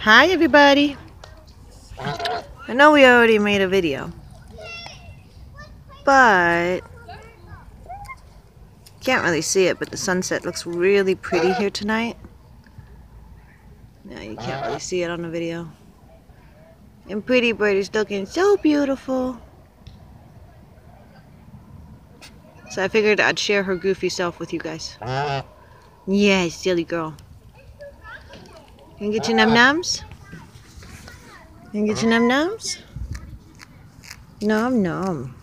Hi everybody. I know we already made a video, but can't really see it, but the sunset looks really pretty here tonight. No, you can't really see it on the video. And Pretty Bird is looking so beautiful. So I figured I'd share her goofy self with you guys. Yeah, silly girl. Can you get your num-nums? Can you get your num-nums? Nom nom.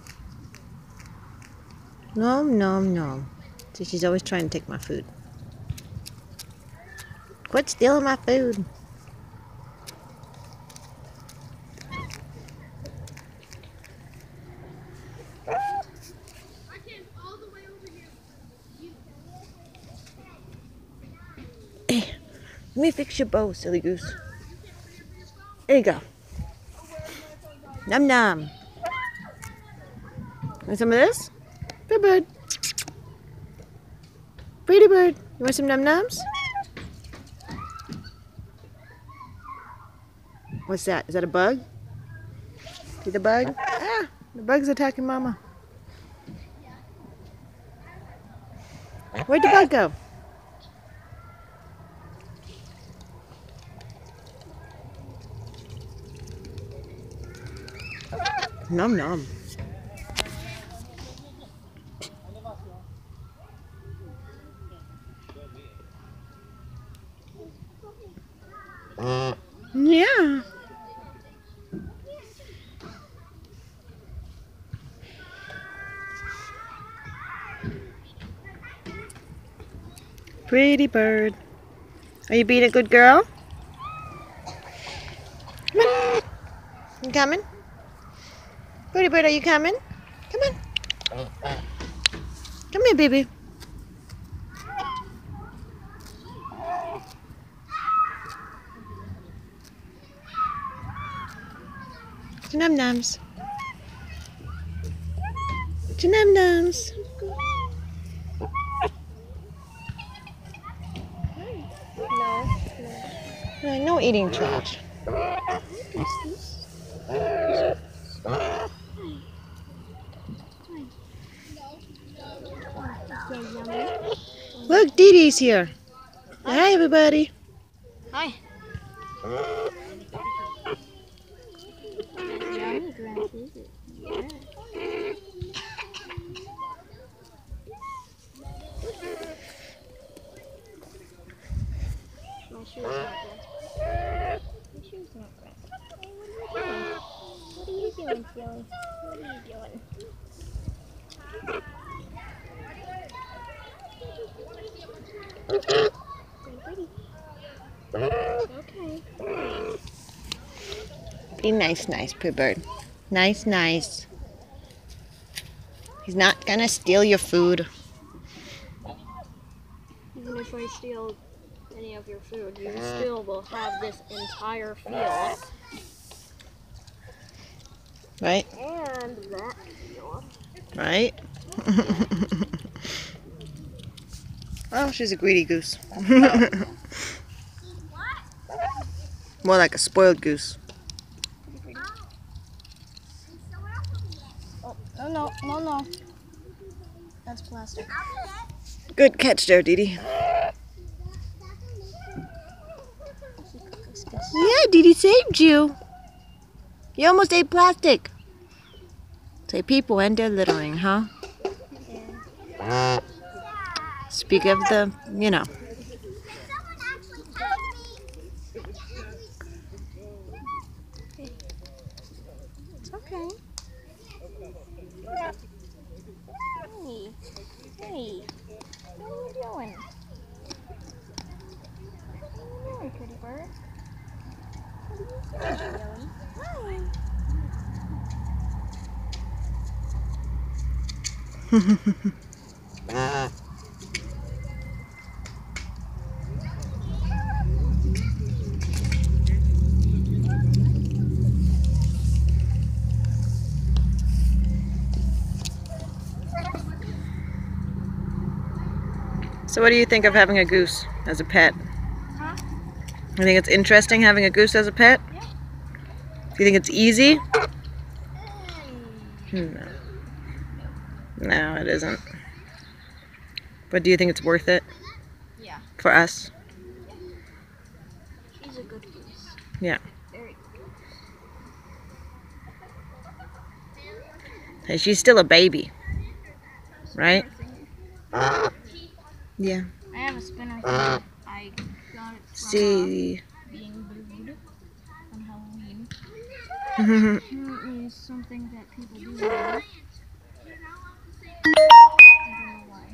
Nom nom nom. So she's always trying to take my food. Quit stealing my food. Hey, let me fix your bow, silly goose. There you go. Num num. Want some of this? Pretty bird. Pretty bird. You want some num nums? What's that? Is that a bug? See the bug? Ah, the bug's attacking Mama. Where'd the bug go? Num num. Yeah. Pretty bird. Are you being a good girl? Come on. You coming? Pretty bird, are you coming? Come on. Come here, baby. Num nums. Num nums. No eating trash. Look, Dee Dee's here. Hi, everybody. Hi. My shoes not grass. My shoes not grass. What are you doing, Philly? What are you doing? Okay. Be nice, Pretty bird. Nice, nice. He's not gonna steal your food. Even if I steal any of your food, you still will have this entire field. Right? And that field. Right? Oh, she's a greedy goose. More like a spoiled goose. Oh, no. That's plastic. Good catch there, Dee Dee. Yeah, Dee Dee saved you. You almost ate plastic. Say people and their littering, huh? Yeah. Speak of the, you know. It's okay. Hey, what are you doing? What are you doing, Pretty bird? What are you doing? Hi. So what do you think of having a goose as a pet? Huh? You think it's interesting having a goose as a pet? Yeah. Do you think it's easy? No. No, it isn't. But do you think it's worth it? Yeah. For us? She's a good goose. Yeah. Very good. Hey, she's still a baby. Right? Yeah. I have a spinner thing. I got it from See. being brewed on Halloween. Mhm. Apparently it's something that people do now. I don't know why.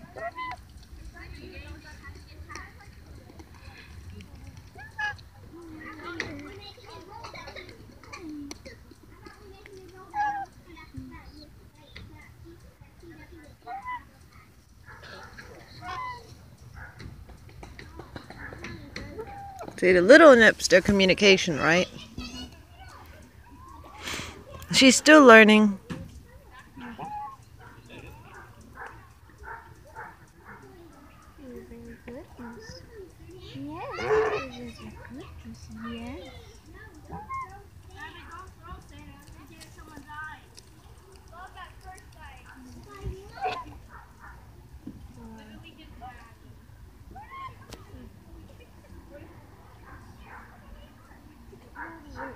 See, the little nips, their communication, right? She's still learning. You're very good goose. Yes, this is a good goose. Yes.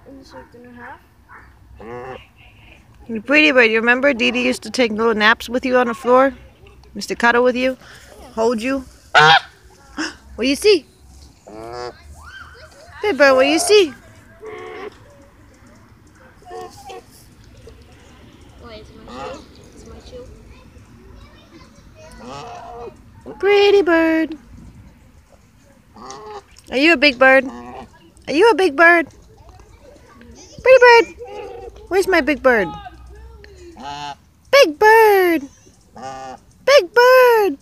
Insect and a half. Pretty bird, you remember Dee Dee used to take little naps with you on the floor? Used to cuddle with you? Hold you? What do you see? Hey bird, what do you see? Why is it my shoe? It's my shoe. Pretty bird. Are you a big bird? Are you a big bird? Pretty bird. Where's my big bird? Big bird. Big bird.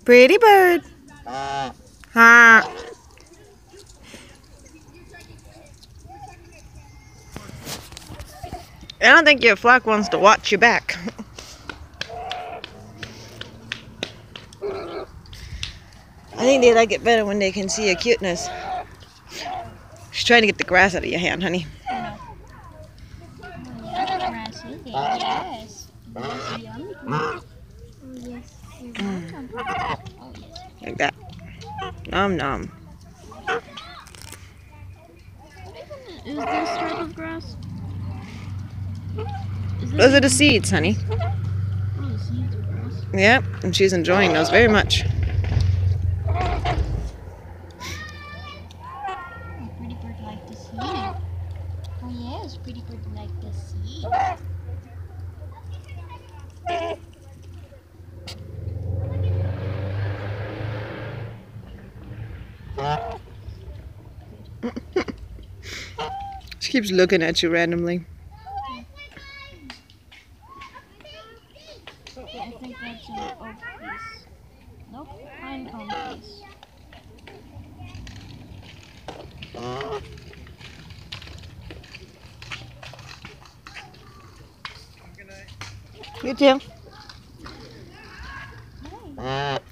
Pretty bird. Ha. I don't think your flock wants to watch you back. I think they like it better when they can see your cuteness. She's trying to get the grass out of your hand, honey. Grassy. Yes. Yes, yummy. Oh, yes. You're welcome. Oh, yes. Like that. Nom nom. Is this type of grass? Those are the seeds, honey. Oh, the seeds of grass. Yep, and she's enjoying those very much. Pretty bird like the seed. Oh yes, pretty bird like the seed. She keeps looking at you randomly. Okay, I think that's an oak piece. Nope, pine cone piece. You too.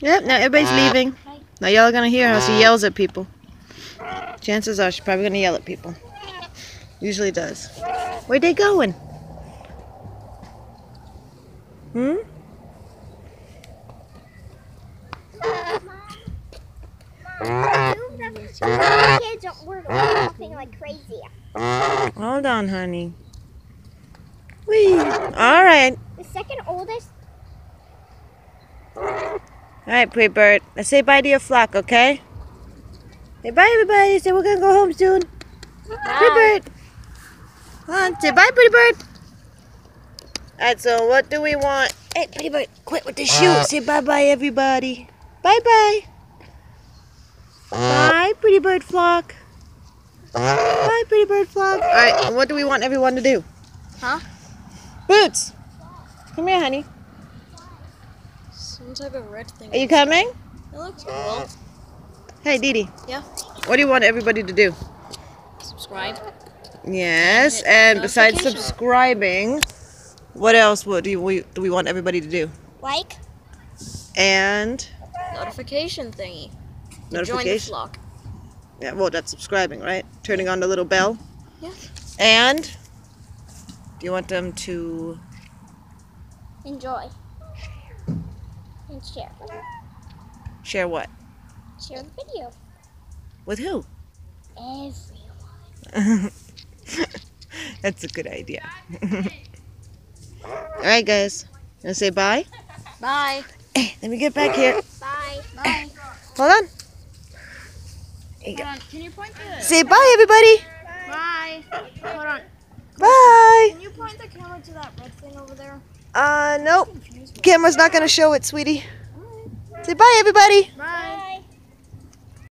Yep, now everybody's leaving. Now y'all are gonna hear how she yells at people. Chances are she's probably gonna yell at people. Usually does. Where'd they going? Hmm? Kids were laughing like crazy. Hold on, honey. Whee! Alright. The second oldest. Alright, pretty bird. Let's say bye to your flock, okay? Say bye, everybody. Say we're gonna go home soon. Pretty bird. Come on, say bye, pretty bird. Alright, so what do we want? Hey, pretty bird, quit with the shoe. Say bye-bye, everybody. Bye-bye. Bye, pretty bird flock. Bye, pretty bird flock. Alright, and what do we want everyone to do? Huh? Boots! Come here, honey. Some type of red thing. Are you coming? It looks cool. Hey, Dee Dee. Yeah. What do you want everybody to do? Subscribe. Yes, and besides Notification. subscribing, what else do we want everybody to do? Like. And Notification thingy. Join the notification. flock. Yeah, well, that's subscribing, right? Turning on the little bell. Yes. And do you want them to Enjoy. And share. share what? Share the video. With who? Everyone. That's a good idea. All right, guys. Gonna say bye? Bye. Hey, let me get back here. Bye. Bye. Hold on. There you go. Hold on. Can you point the... Say bye, everybody. Bye. Hold on. Bye. Can you point the camera to that red thing over there? Nope. Camera's not gonna show it, sweetie. Say bye, everybody. Bye.